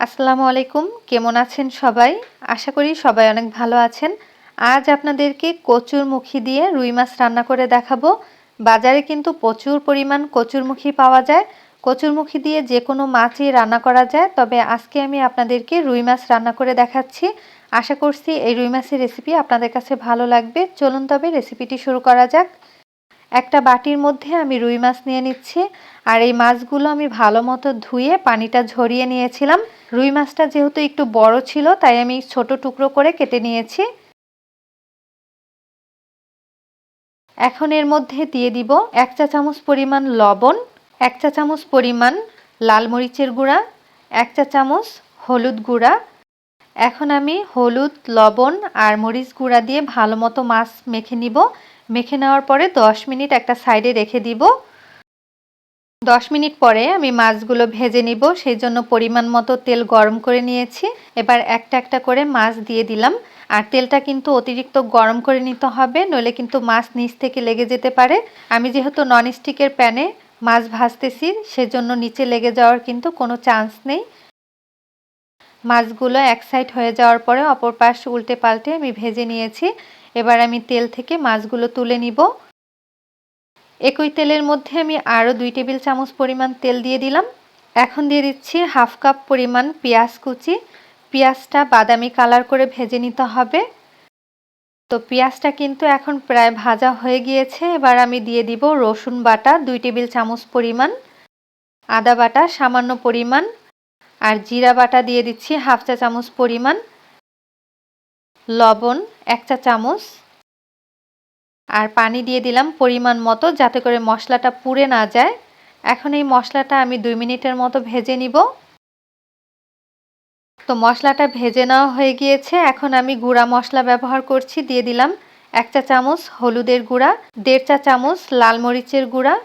আসসালামু আলাইকুম। কেমন আছেন সবাই? আশা করি সবাই অনেক ভালো আছেন। আজ আপনাদেরকে কচুরমুখী দিয়ে রুই মাছ রান্না করে দেখাবো। বাজারে কিন্তু প্রচুর পরিমাণ কচুরমুখী পাওয়া যায়। কচুরমুখী দিয়ে যে কোনো মাছই রান্না করা যায়, তবে আজকে আমি আপনাদেরকে রুই মাছ রান্না করে দেখাচ্ছি। আশা করছি এই রুই মাছের রেসিপি আপনাদের কাছে ভালো লাগবে। চলুন তবে রেসিপিটি শুরু করা যাক। একটা বাটির মধ্যে আমি রুই মাছ নিয়ে নিচ্ছি, আর এই মাছগুলো আমি ভালো মতো ধুয়ে পানিটা ঝরিয়ে নিয়েছিলাম। রুই মাছটা যেহেতু একটু বড় ছিল, তাই আমি ছোট টুকরো করে কেটে নিয়েছি। এখন এর মধ্যে দিয়ে দিব 1 চা চামচ পরিমাণ লবণ, 1 চা চামচ পরিমাণ লাল মরিচের গুঁড়া, 1 চা চামচ হলুদ গুঁড়া। এখন আমি হলুদ, লবণ আর মরিচ গুঁড়া দিয়ে ভালো মতো মাছ মেখে নিব। মেখে নেওয়ার পরে 10 মিনিট একটা সাইডে রেখে দিব। 10 মিনিট পরে আমি মাছগুলো ভেজে নিব, সেই জন্য পরিমাণ মতো তেল গরম করে নিয়েছি। এবার একটা একটা করে মাছ দিয়ে দিলাম। আর তেলটা কিন্তু অতিরিক্ত গরম করে নিতে হবে, নইলে কিন্তু মাছ নিচ থেকে লেগে যেতে পারে। আমি যেহেতু ননস্টিকের প্যানে মাছ ভাজতেছি, সেজন্য নিচে লেগে যাওয়ার কিন্তু কোনো চান্স নেই। মাছগুলো এক সাইড হয়ে যাওয়ার পরে অপর পাশ উল্টে পাল্টে আমি ভেজে নিয়েছি। এবার আমি তেল থেকে মাছগুলো তুলে নিব। একই তেলের মধ্যে আমি আরও 2 টেবিল চামচ পরিমাণ তেল দিয়ে দিলাম। এখন দিয়ে দিচ্ছি হাফ কাপ পরিমাণ পেঁয়াজ কুচি। পেঁয়াজটা বাদামি কালার করে ভেজে নিতে হবে। তো পেঁয়াজটা কিন্তু এখন প্রায় ভাজা হয়ে গিয়েছে। এবার আমি দিয়ে দিব রসুন বাটা 2 টেবিল চামচ পরিমাণ, আদা বাটা সামান্য পরিমাণ, আর জিরা বাটা দিয়ে দিচ্ছি হাফ চা চামচ পরিমাণ, লবণ 1 চা চামচ, আর পানি দিয়ে দিলাম পরিমাণ মতো, যাতে করে মশলাটা পুড়ে না যায়। এখন এই মশলাটা আমি 2 মিনিটের মতো ভেজে নিব। তো মশলাটা ভেজে নেওয়া হয়ে গিয়েছে। এখন আমি গুঁড়া মশলা ব্যবহার করছি। দিয়ে দিলাম 1 চা চামচ হলুদের গুঁড়া, 1.5 চা চামচ লাল মরিচের গুঁড়া।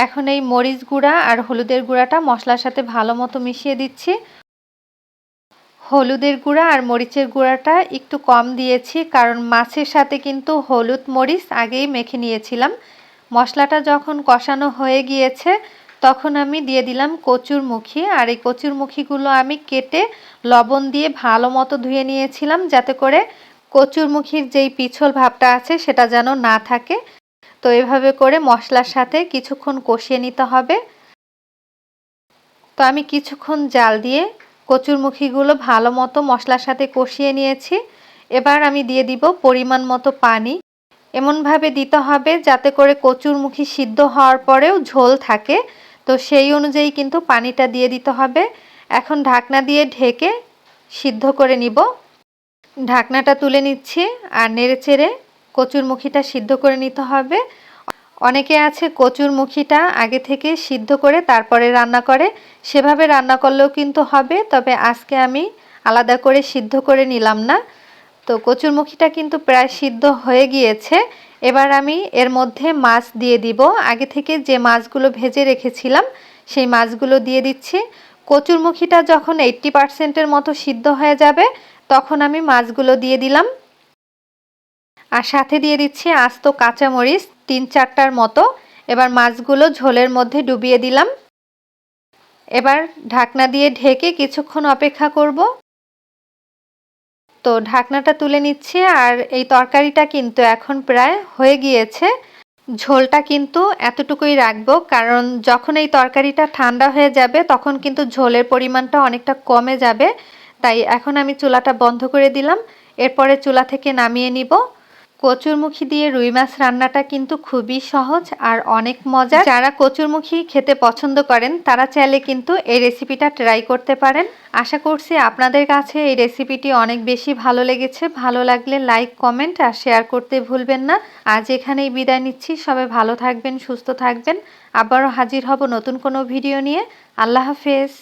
এখন এই মরিচ গুঁড়া আর হলুদের গুঁড়াটা মশলার সাথে ভালো মতো মিশিয়ে দিচ্ছি। হলুদের গুঁড়া আর মরিচের গুঁড়াটা একটু কম দিয়েছি, কারণ মাছের সাথে কিন্তু হলুদ মরিচ আগেই মেখে নিয়েছিলাম। মশলাটা যখন কষানো হয়ে গিয়েছে, তখন আমি দিয়ে দিলাম কচুরমুখী। আর এই কচুরমুখীগুলো আমি কেটে লবণ দিয়ে ভালো মতো ধুয়ে নিয়েছিলাম, যাতে করে কচুরমুখীর যেই পিছল ভাবটা আছে সেটা যেন না থাকে। তো এভাবে করে মশলার সাথে কিছুক্ষণ কষিয়ে নিতে হবে। তো আমি কিছুক্ষণ জাল দিয়ে কচুরমুখীগুলো ভালো মতো মশলার সাথে কষিয়ে নিয়েছি। এবার আমি দিয়ে দিব পরিমাণ মতো পানি। এমনভাবে দিতে হবে যাতে করে কচুরমুখী সিদ্ধ হওয়ার পরেও ঝোল থাকে। তো সেই অনুযায়ী কিন্তু পানিটা দিয়ে দিতে হবে। এখন ঢাকনা দিয়ে ঢেকে সিদ্ধ করে নিব। ঢাকনাটা তুলে নিচ্ছি, আর নেড়েচেড়ে কচুরমুখীটা সিদ্ধ করে নিতে হবে। অনেকে আছে কচুরমুখীটা আগে থেকে সিদ্ধ করে তারপরে রান্না করে, সেভাবে রান্না করলেও কিন্তু হবে। তবে আজকে আমি আলাদা করে সিদ্ধ করে নিলাম না। তো কচুরমুখীটা কিন্তু প্রায় সিদ্ধ হয়ে গিয়েছে। এবার আমি এর মধ্যে মাছ দিয়ে দিব। আগে থেকে যে মাছগুলো ভেজে রেখেছিলাম সেই মাছগুলো দিয়ে দিচ্ছি। কচুরমুখীটা যখন 80% মতো সিদ্ধ হয়ে যাবে, তখন আমি মাছগুলো দিয়ে দিলাম। আর সাথে দিয়ে দিচ্ছি আস্ত কাঁচামরিচ 3-4টার মতো। এবার মাছগুলো ঝোলের মধ্যে ডুবিয়ে দিলাম। এবার ঢাকনা দিয়ে ঢেকে কিছুক্ষণ অপেক্ষা করব। তো ঢাকনাটা তুলে নিচ্ছি, আর এই তরকারিটা কিন্তু এখন প্রায় হয়ে গিয়েছে। ঝোলটা কিন্তু এতটুকুই রাখবো, কারণ যখন এই তরকারিটা ঠান্ডা হয়ে যাবে তখন কিন্তু ঝোলের পরিমাণটা অনেকটা কমে যাবে। তাই এখন আমি চুলাটা বন্ধ করে দিলাম। এরপরে চুলা থেকে নামিয়ে নিব। কচুরমুখী দিয়ে রুই মাছ রান্নাটা কিন্তু খুবই সহজ আর অনেক মজার। যারা কচুরমুখী খেতে পছন্দ করেন তারা চাইলে কিন্তু এই রেসিপিটা ট্রাই করতে পারেন। আশা করছি আপনাদের কাছে এই রেসিপিটি অনেক বেশি ভালো লেগেছে। ভালো লাগলে লাইক, কমেন্ট আর শেয়ার করতে ভুলবেন না। আজ এখানেই বিদায় নিচ্ছি। সবাই ভালো থাকবেন, সুস্থ থাকবেন। আবারও হাজির হব নতুন কোনো ভিডিও নিয়ে। আল্লাহ হাফেজ।